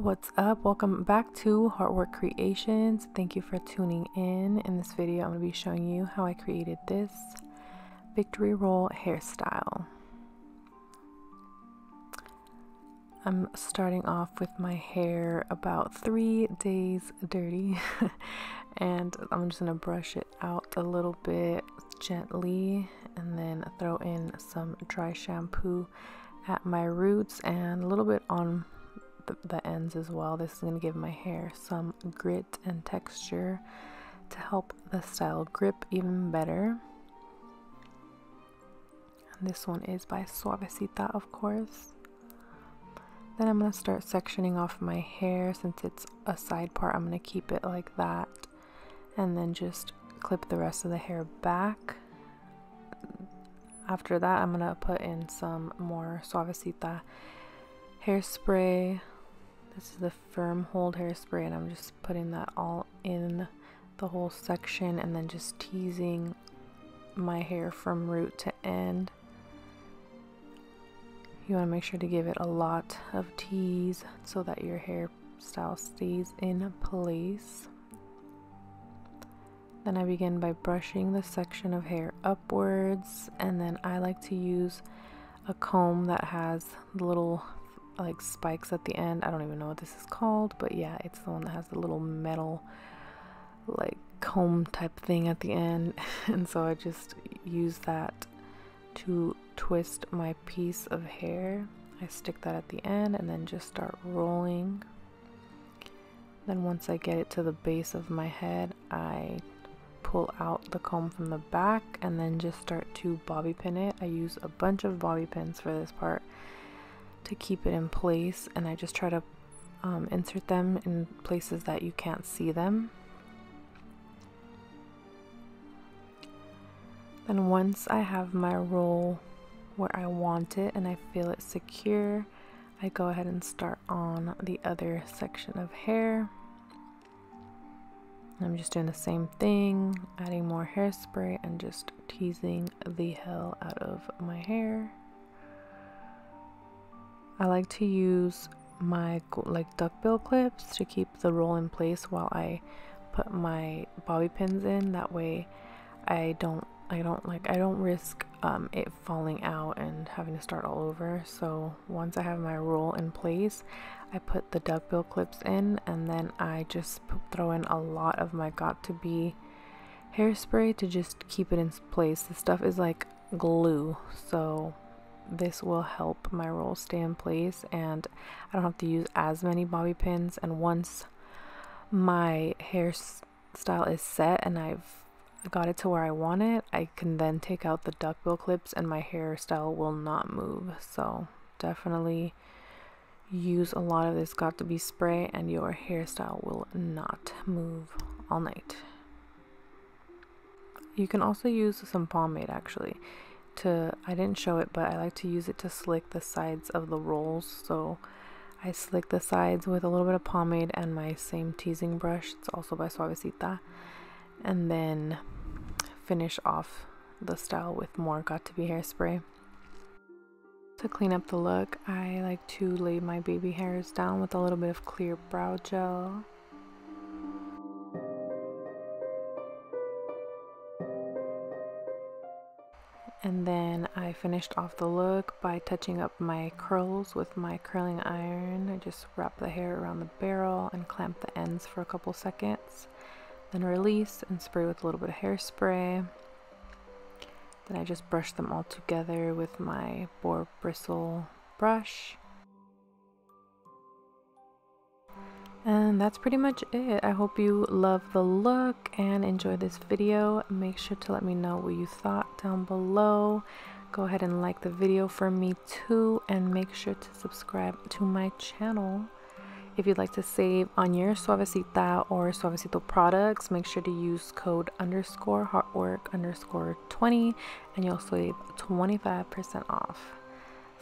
What's up? Welcome back to Heartwork Creations. Thank you for tuning in. In this video, I'm going to be showing you how I created this victory roll hairstyle. I'm starting off with my hair about 3 days dirty and I'm just going to brush it out a little bit gently and then throw in some dry shampoo at my roots and a little bit on the ends as well. This is going to give my hair some grit and texture to help the style grip even better. And this one is by Suavecita, of course. Then I'm going to start sectioning off my hair. Since it's a side part, I'm going to keep it like that and then just clip the rest of the hair back. After that, I'm going to put in some more Suavecita hairspray. This is the firm hold hairspray and I'm just putting that all in the whole section and then just teasing my hair from root to end. You want to make sure to give it a lot of tease so that your hairstyle stays in place. Then I begin by brushing the section of hair upwards, and then I like to use a comb that has little like spikes at the end. I don't even know what this is called, but yeah, it's the one that has the little metal like comb type thing at the end. And so I just use that to twist my piece of hair. I stick that at the end and then just start rolling. Then once I get it to the base of my head, I pull out the comb from the back and then just start to bobby pin it. I use a bunch of bobby pins for this part to keep it in place, and I just try to insert them in places that you can't see them. Then once I have my roll where I want it and I feel it secure, I go ahead and start on the other section of hair. I'm just doing the same thing, adding more hairspray and just teasing the hell out of my hair. I like to use my like duckbill clips to keep the roll in place while I put my bobby pins in. That way I don't risk it falling out and having to start all over. So once I have my roll in place, I put the duckbill clips in and then I just throw in a lot of my Got To Be hairspray to just keep it in place. This stuff is like glue, so this will help my roll stay in place and I don't have to use as many bobby pins. And once my hairstyle is set and I've got it to where I want it, I can then take out the duckbill clips and my hairstyle will not move. So definitely use a lot of this Got To Be spray and your hairstyle will not move all night. You can also use some pomade actually. I didn't show it, but I like to use it to slick the sides of the rolls. So I slick the sides with a little bit of pomade and my same teasing brush. It's also by Suavecita. And then finish off the style with more Got To Be hairspray. To clean up the look, I like to lay my baby hairs down with a little bit of clear brow gel. And then I finished off the look by touching up my curls with my curling iron. I just wrap the hair around the barrel and clamp the ends for a couple seconds. Then release and spray with a little bit of hairspray. Then I just brush them all together with my boar bristle brush. And that's pretty much it. I hope you love the look and enjoy this video. Make sure to let me know what you thought down below. Go ahead and like the video for me too, and make sure to subscribe to my channel. If you'd like to save on your Suavecita or Suavecito products, make sure to use code _Heartwork_20 and you'll save 25% off.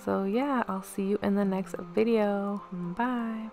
So yeah, I'll see you in the next video. Bye.